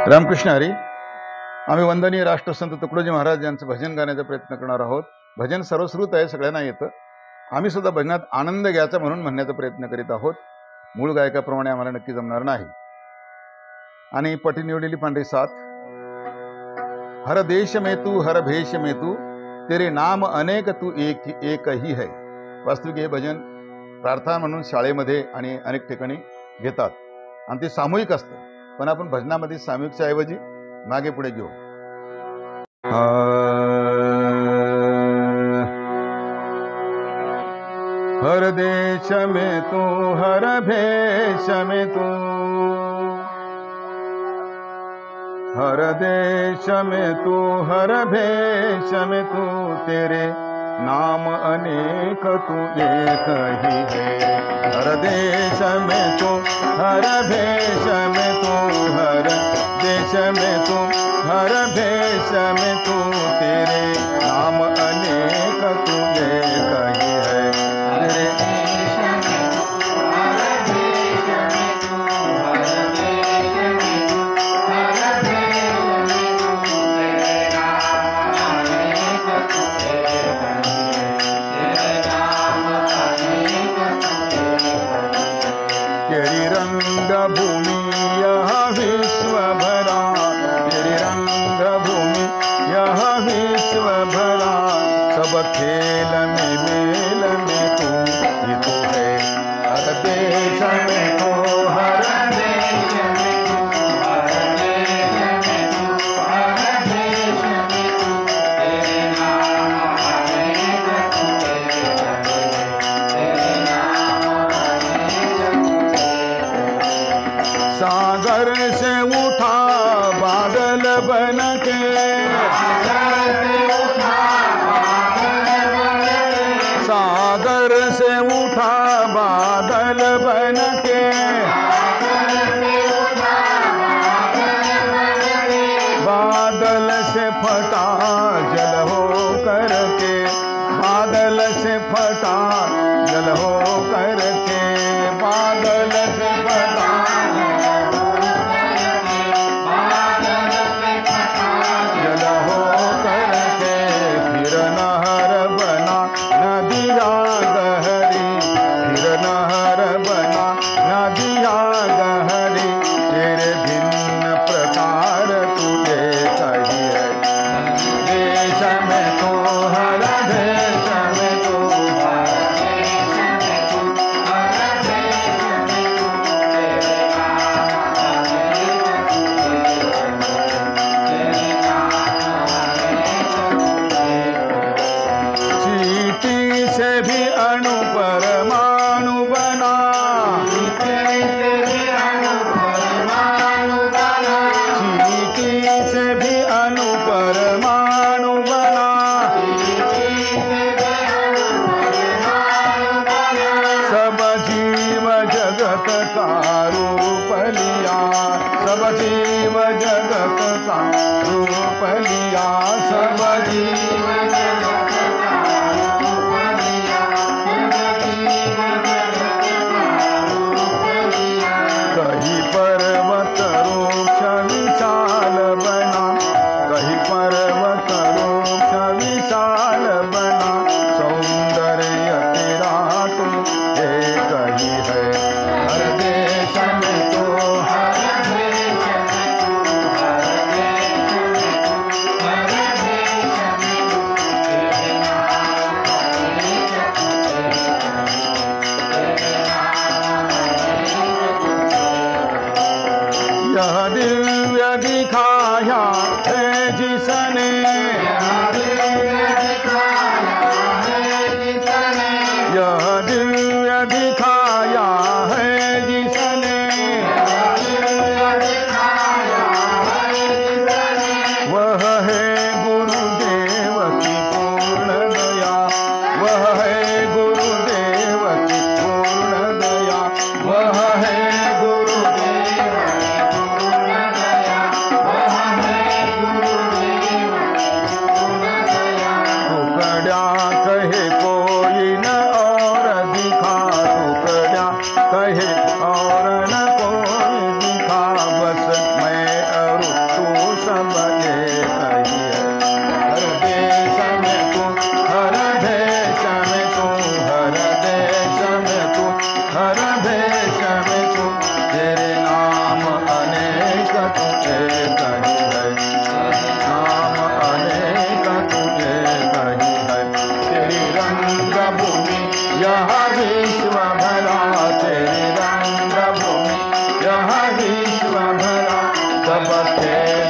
रामकृष्ण हरी. आम्ही वंदनीय राष्ट्रसंत तुकडोजी महाराज यांचं भजन गाण्याचा प्रयत्न करणार आहोत. भजन सर्वश्रुत आहे, सगळ्यांना येतं. आम्ही सुद्धा भजनात आनंद घ्यायचा म्हणून म्हणण्याचा प्रयत्न करीत आहोत. मूळ गायकाप्रमाणे आम्हाला नक्की जमणार नाही. आणि पटी निवडलेली पांढरी साथ. हर देश में तू, हर भेष में तू, तेरे नाम अनेक तू एक ही है. वास्तविक हे भजन प्रार्थना म्हणून शाळेमध्ये आणि अनेक ठिकाणी घेतात आणि ते सामूहिक असतं. पण आपण भजनामध्ये सामूहिकच्या ऐवजी मागे पुढे घेऊ. हर देश में तू, हर भेष में तू, हर देश में तू, हर भेष में तू, तेरे नाम अनेक तू एक ही है. हर देश में तू, हर भेष में तू, हर देश में तू, हर भेष में तू, तेरे नाम अनेक तू एक ही है. तेरे तेरी रंग भूमि यह विश्व भरा, तेरी रंग भूमि यह विश्व भरा, सब खेल में मेल में तू ही तू है. हर देश में तू, हर देश में तू, हर देश में तू, हर देश में तू, तेरे नाम अनेक तू एक है. तेरे नाम अनेक. सागर से उठा बादल बन के, सागर से उठा बादल बन के, बादल से फटा जल हो करके, बादल से फटा जल हो करके, बादल से फटा जल हो करके, फिर नहर बना नदिया गहरी, फिर नहर बना नदिया गहरी, तेरे भिन्न प्रकार तुझे कही है. देश में तो, हर देश में तो, हर देश में तो, हर देश में तो, तेरे नाम अनेक तेरे नाम अनेक. चींटी से भी अणु परमाणु बना, चींटी से भी अणु परमाणु बना, सब जीव जगत का रूप लिया, सब जीव जगत का रूप लिया, सब जीव जगत का रूप लिया, सब जीव जगत का रूप लिया. कहीं पर्वत वृक्ष विशाल बना, कहीं पर्वत वृक्ष विशाल बना, सौंदर्य तेरा तू एक ही है. हर देश में तो, हर देश में तो, हर देश में तो, हर देश में तो, तेरे नाम अनेक तेरे नाम अनेक. यह दिव्य दिखाया है जिसने, यह दिव्य दिखाया है जिसने, यह दिव्य दिखाया है जिसने, यह दिव्य दिखाया है जिसने, वह है गुरुदेव की पूर्ण दया, वह है गुरुदेव की पूर्ण दया, वह है गुरुदेव की पूर्ण दया, वह है गुरुदेव सब खेल